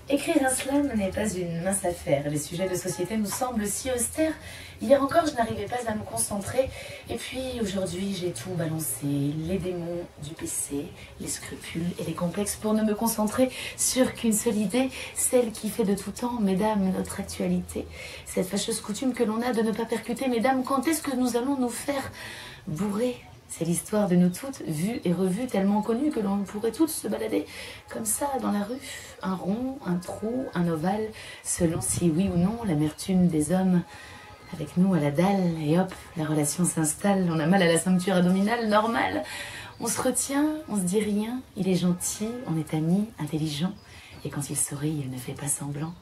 Écrire un slam n'est pas une mince affaire. Les sujets de société nous semblent si austères. Hier encore, je n'arrivais pas à me concentrer. Et puis, aujourd'hui, j'ai tout balancé. Les démons du PC, les scrupules et les complexes pour ne me concentrer sur qu'une seule idée, celle qui fait de tout temps, mesdames, notre actualité. Cette fâcheuse coutume que l'on a de ne pas percuter, mesdames, quand est-ce que nous allons nous faire bourrer? C'est l'histoire de nous toutes, vues et revues, tellement connues que l'on pourrait toutes se balader comme ça dans la rue. Un rond, un trou, un ovale, selon si oui ou non l'amertume des hommes avec nous à la dalle. Et hop, la relation s'installe, on a mal à la ceinture abdominale, normal. On se retient, on se dit rien, il est gentil, on est amis, intelligent. Et quand il sourit, il ne fait pas semblant.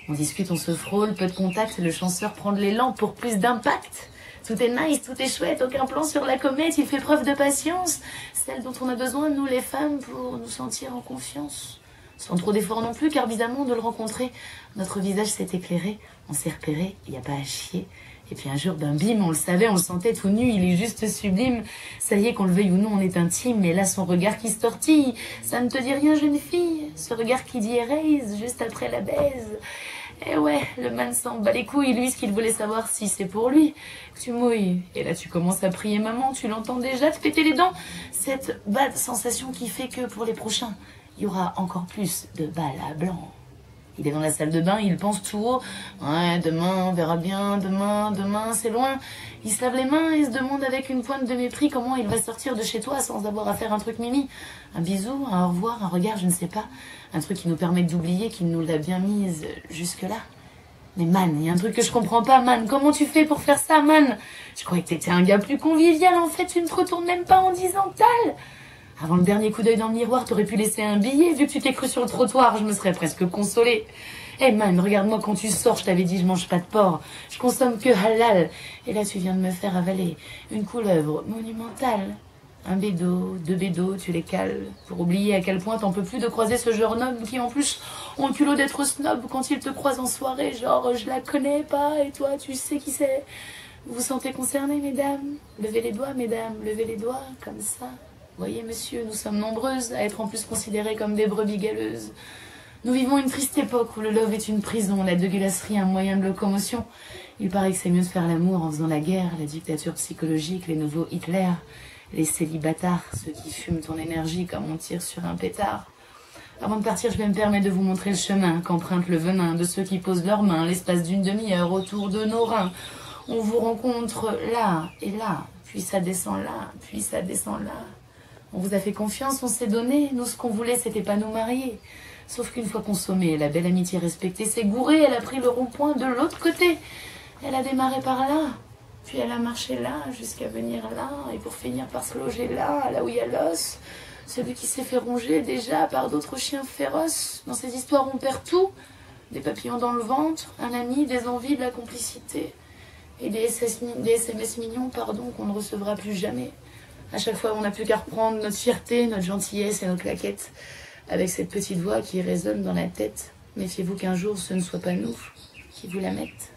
On discute, on se frôle, peu de contact, le chanceur prend de l'élan pour plus d'impact. Tout est nice, tout est chouette, aucun plan sur la comète, il fait preuve de patience, celle dont on a besoin, nous les femmes, pour nous sentir en confiance. Sans trop d'efforts non plus, car bizarrement, de le rencontrer, notre visage s'est éclairé, on s'est repéré, il n'y a pas à chier. Et puis un jour, ben bim, on le savait, on le sentait tout nu, il est juste sublime. Ça y est, qu'on le veuille ou non, on est intime, mais là, son regard qui se tortille, ça ne te dit rien, jeune fille, ce regard qui dit erase, juste après la baise. Et ouais, le man s'en bat les couilles, lui, ce qu'il voulait savoir, si c'est pour lui que tu mouilles. Et là, tu commences à prier maman, tu l'entends déjà te péter les dents. Cette bad sensation qui fait que pour les prochains, il y aura encore plus de balles à blanc. Il est dans la salle de bain, il pense tout haut. Ouais, demain, on verra bien, demain, c'est loin. Il se lave les mains et se demande avec une pointe de mépris comment il va sortir de chez toi sans avoir à faire un truc mimi. Un bisou, un au revoir, un regard, je ne sais pas. Un truc qui nous permet d'oublier qu'il nous l'a bien mise jusque-là. Mais man, il y a un truc que je comprends pas, man. Comment tu fais pour faire ça, man? Je croyais que t'étais un gars plus convivial, en fait. Tu ne te retournes même pas en disant tal. Avant le dernier coup d'œil dans le miroir, t'aurais pu laisser un billet. Vu que tu t'es cru sur le trottoir, je me serais presque consolée. Eh man, regarde-moi quand tu sors, je t'avais dit je mange pas de porc. Je consomme que halal. Et là, tu viens de me faire avaler une couleuvre monumentale. Un bédo, deux bédos, tu les cales. Pour oublier à quel point t'en peux plus de croiser ce genre d'homme qui en plus ont le culot d'être snob quand il te croise en soirée. Genre, je la connais pas et toi, tu sais qui c'est. Vous vous sentez concerné, mesdames? Levez les doigts, mesdames, levez les doigts, comme ça. Voyez, monsieur, nous sommes nombreuses à être en plus considérées comme des brebis galeuses. Nous vivons une triste époque où le love est une prison, la dégueulasserie un moyen de locomotion. Il paraît que c'est mieux de faire l'amour en faisant la guerre, la dictature psychologique, les nouveaux Hitler, les célibataires, ceux qui fument ton énergie comme on tire sur un pétard. Avant de partir, je vais me permettre de vous montrer le chemin qu'emprunte le venin de ceux qui posent leurs mains l'espace d'une demi-heure autour de nos reins. On vous rencontre là et là, puis ça descend là, puis ça descend là. On vous a fait confiance, on s'est donné. Nous, ce qu'on voulait, c'était pas nous marier. Sauf qu'une fois consommée, la belle amitié respectée s'est gourée. Elle a pris le rond-point de l'autre côté. Elle a démarré par là. Puis elle a marché là, jusqu'à venir là. Et pour finir par se loger là, là où il y a l'os. Celui qui s'est fait ronger déjà par d'autres chiens féroces. Dans ces histoires, on perd tout. Des papillons dans le ventre, un ami, des envies, de la complicité. Et des SMS mignons, pardon, qu'on ne recevra plus jamais. À chaque fois, on n'a plus qu'à reprendre notre fierté, notre gentillesse et nos claquettes avec cette petite voix qui résonne dans la tête. Méfiez-vous qu'un jour, ce ne soit pas nous qui vous la mettent.